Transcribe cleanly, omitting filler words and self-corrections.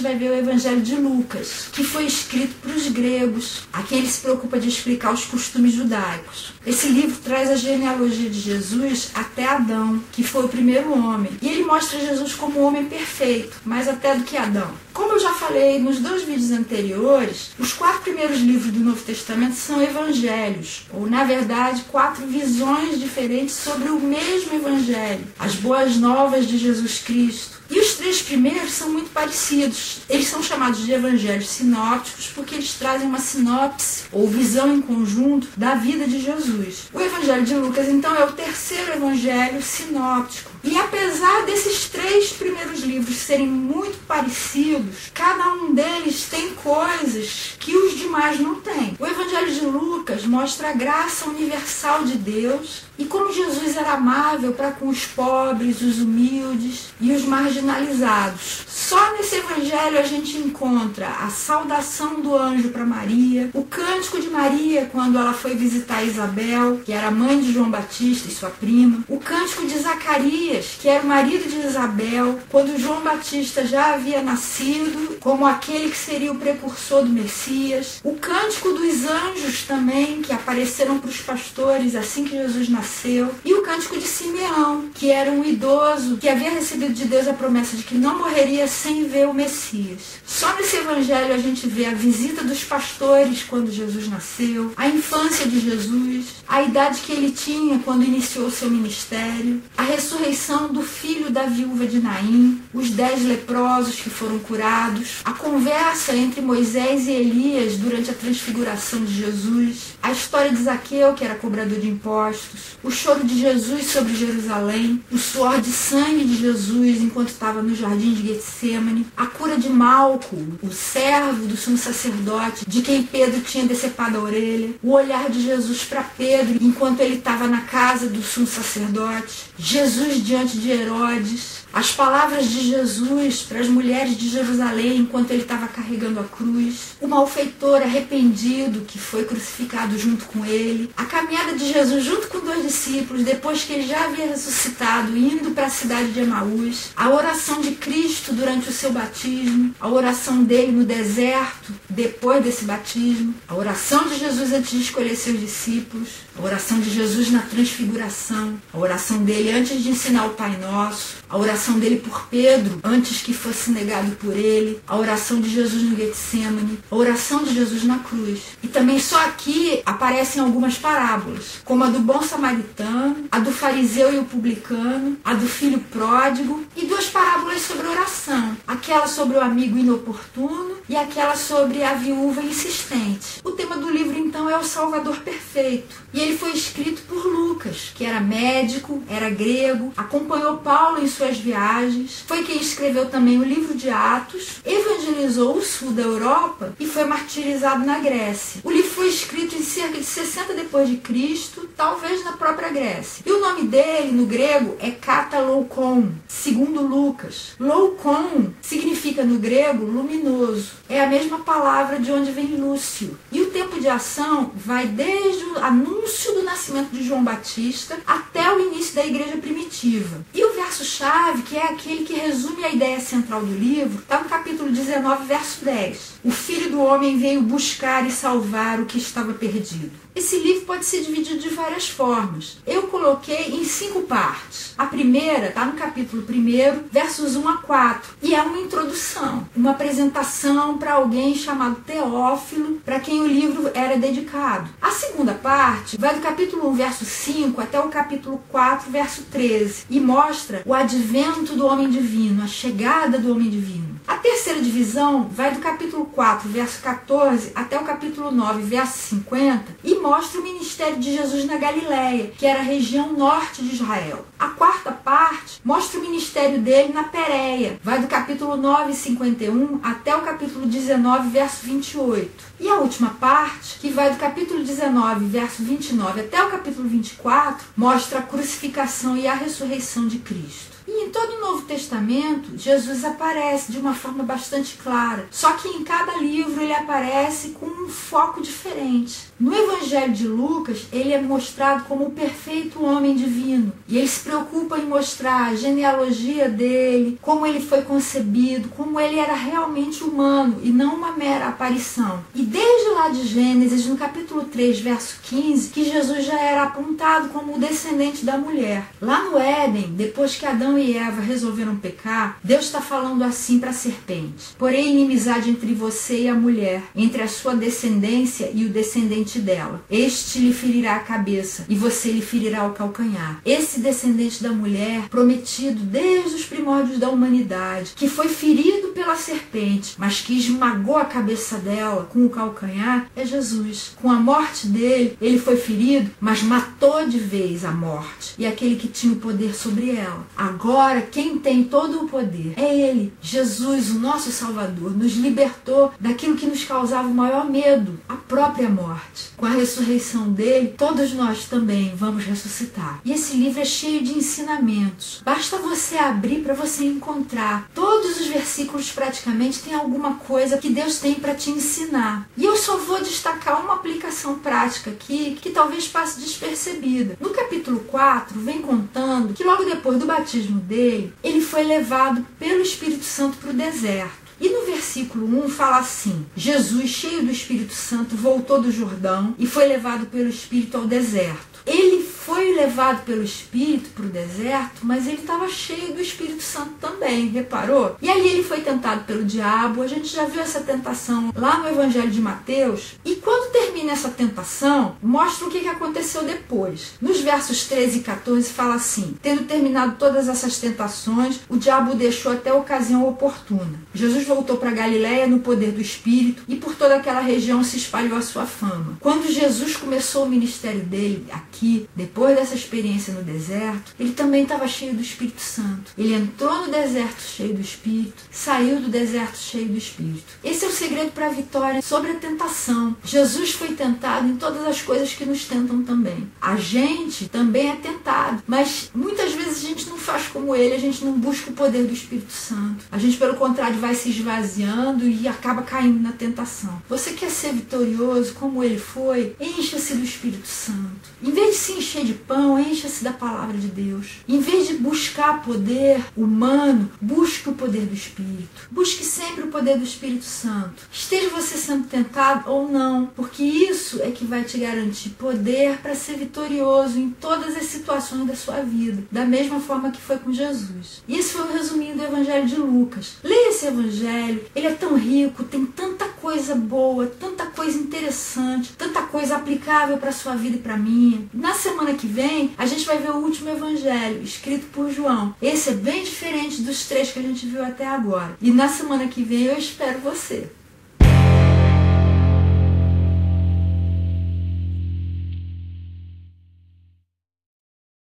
vai ver o Evangelho de Lucas, que foi escrito para os gregos, a quem ele se preocupa de explicar os costumes judaicos. Esse livro traz a genealogia de Jesus até Adão, que foi o primeiro homem. E ele mostra Jesus como um homem perfeito, mais até do que Adão. Como eu já falei nos 2 vídeos anteriores, os 4 primeiros livros do Novo Testamento são evangelhos, ou na verdade 4 visões diferentes sobre o mesmo evangelho, as boas novas de Jesus Cristo. E os 3 primeiros são muito parecidos. Eles são chamados de evangelhos sinópticos porque eles trazem uma sinopse ou visão em conjunto da vida de Jesus. O Evangelho de Lucas, então, é o terceiro evangelho sinóptico. E apesar desses 3 primeiros livros serem muito parecidos, cada um deles tem coisas que os demais não têm. O Evangelho de Lucas mostra a graça universal de Deus e como Jesus era amável para com os pobres, os humildes e os marginalizados. Só nesse evangelho a gente encontra a saudação do anjo para Maria, o cântico de Maria quando ela foi visitar Isabel, que era mãe de João Batista e sua prima, o cântico de Zacarias, que era o marido de Isabel, quando João Batista já havia nascido, como aquele que seria o precursor do Messias, o cântico dos anjos também, que apareceram para os pastores assim que Jesus nasceu, e o cântico de Simeão, que era um idoso que havia recebido de Deus a promessa de que não morreria sem ver o Messias. Só nesse evangelho a gente vê a visita dos pastores quando Jesus nasceu, a infância de Jesus, a idade que ele tinha quando iniciou seu ministério, a ressurreição do filho da viúva de Naim, os 10 leprosos que foram curados, a conversa entre Moisés e Elias durante a transfiguração de Jesus, a história de Zaqueu, que era cobrador de impostos, o choro de Jesus sobre Jerusalém, o suor de sangue de Jesus enquanto estava no jardim de Getsemane, a cura de Malco, o servo do sumo sacerdote, de quem Pedro tinha decepado a orelha, o olhar de Jesus para Pedro enquanto ele estava na casa do sumo sacerdote, Jesus diante de Herodes, as palavras de Jesus para as mulheres de Jerusalém enquanto ele estava carregando a cruz, o malfeitor arrependido que foi crucificado junto com ele, a caminhada de Jesus junto com 2 discípulos depois que ele já havia ressuscitado, indo para a cidade de Emaús, a oração de Cristo durante o seu batismo, a oração dele no deserto depois desse batismo, a oração de Jesus antes de escolher seus discípulos, a oração de Jesus na transfiguração, a oração dele antes de ensinar o Pai Nosso, a oração dele por Pedro antes que fosse negado por ele, a oração de Jesus no Getsemane, a oração de Jesus na cruz. E também só aqui aparecem algumas parábolas, como a do bom samaritano, a do fariseu e o publicano, a do filho pródigo e 2 parábolas sobre oração, aquela sobre o amigo inoportuno e aquela sobre a viúva insistente. O tema do livro então é o Salvador perfeito e ele foi escrito por Lucas, que era médico, era grego, acompanhou Paulo em suas viagens, foi quem escreveu também o livro de Atos, evangelizou o sul da Europa e foi martirizado na Grécia. O livro foi escrito em cerca de 60 depois de Cristo, talvez na própria Grécia. E o nome dele no grego é Kataloukon, segundo Lucas. Loukon significa no grego luminoso. É a mesma palavra de onde vem Lúcio. E o tempo de ação vai desde o anúncio do nascimento de João Batista até o início da igreja primitiva. E o verso-chave, que é aquele que resume a ideia central do livro, está no capítulo 19, verso 10. O Filho do Homem veio buscar e salvar o que estava perdido. Esse livro pode ser dividido de várias formas. Eu coloquei em 5 partes. A primeira está no capítulo 1, versos 1 a 4. E é uma introdução, uma apresentação para alguém chamado Teófilo, para quem o livro era dedicado. A segunda parte vai do capítulo 1, verso 5, até o capítulo 4, verso 13. E mostra o advento do homem divino, a chegada do homem divino. A terceira divisão vai do capítulo 4, verso 14, até o capítulo 9, verso 50, e mostra o ministério de Jesus na Galileia, que era a região norte de Israel. A quarta parte mostra o ministério dele na Pérea, vai do capítulo 9, 51, até o capítulo 19, verso 28. E a última parte, que vai do capítulo 19, verso 29, até o capítulo 24, mostra a crucificação e a ressurreição de Cristo. E E em todo o Novo Testamento, Jesus aparece de uma forma bastante clara. Só que em cada livro ele aparece com um foco diferente. No Evangelho de Lucas, ele é mostrado como o perfeito homem divino. E ele se preocupa em mostrar a genealogia dele, como ele foi concebido, como ele era realmente humano e não uma mera aparição. E desde lá de Gênesis, no capítulo 3, verso 15, que Jesus já era apontado como o descendente da mulher. Lá no Éden, depois que Adão e Eva resolveram pecar, Deus está falando assim para a serpente: porém inimizade entre você e a mulher, entre a sua descendência e o descendente dela. Este lhe ferirá a cabeça e você lhe ferirá o calcanhar. Esse descendente da mulher, prometido desde os primórdios da humanidade, que foi ferido pela serpente, mas que esmagou a cabeça dela com o calcanhar, é Jesus. Com a morte dele, ele foi ferido, mas matou de vez a morte e aquele que tinha o poder sobre ela. Agora, quem tem todo o poder é ele. Jesus, o nosso Salvador, nos libertou daquilo que nos causava o maior medo, a própria morte. Com a ressurreição dele, todos nós também vamos ressuscitar. E esse livro é cheio de ensinamentos. Basta você abrir para você encontrar. Todos os versículos praticamente têm alguma coisa que Deus tem para te ensinar. E eu só vou destacar uma aplicação prática aqui que talvez passe despercebida. No capítulo 4, vem contando que logo depois do batismo dele, ele foi levado pelo Espírito Santo para o deserto. E no versículo 1 fala assim: Jesus, cheio do Espírito Santo, voltou do Jordão e foi levado pelo Espírito ao deserto. Ele foi levado pelo Espírito para o deserto, mas ele estava cheio do Espírito Santo também, reparou? E ali ele foi tentado pelo diabo. A gente já viu essa tentação lá no Evangelho de Mateus. E quando termina essa tentação, mostra o que aconteceu depois. Nos versos 13 e 14 fala assim: tendo terminado todas essas tentações, o diabo o deixou até a ocasião oportuna. Jesus voltou para Galiléia no poder do Espírito e por toda aquela região se espalhou a sua fama. Quando Jesus começou o ministério dele aqui, depois dessa experiência no deserto, ele também estava cheio do Espírito Santo. Ele entrou no deserto cheio do Espírito, saiu do deserto cheio do Espírito. Esse é o segredo para a vitória sobre a tentação. Jesus foi tentado em todas as coisas que nos tentam também. A gente também é tentado, mas muitas vezes a gente não faz como ele, a gente não busca o poder do Espírito Santo. A gente, pelo contrário, vai se esvaziando e acaba caindo na tentação. Você quer ser vitorioso como ele foi? Encha-se do Espírito Santo. Em vez de se encher de pão, encha-se da palavra de Deus. Em vez de buscar poder humano, busque o poder do Espírito. Busque sempre o poder do Espírito Santo. Esteja você sendo tentado ou não, porque isso é que vai te garantir poder para ser vitorioso em todas as situações da sua vida, da mesma forma que foi com Jesus. E esse foi o resuminho do Evangelho de Lucas. Leia esse Evangelho, ele é tão rico, tem tanta coisa boa, tanta coisa interessante, tanta coisa aplicável para a sua vida e para a minha. Na semana que vem, a gente vai ver o último Evangelho, escrito por João. Esse é bem diferente dos 3 que a gente viu até agora. E na semana que vem eu espero você.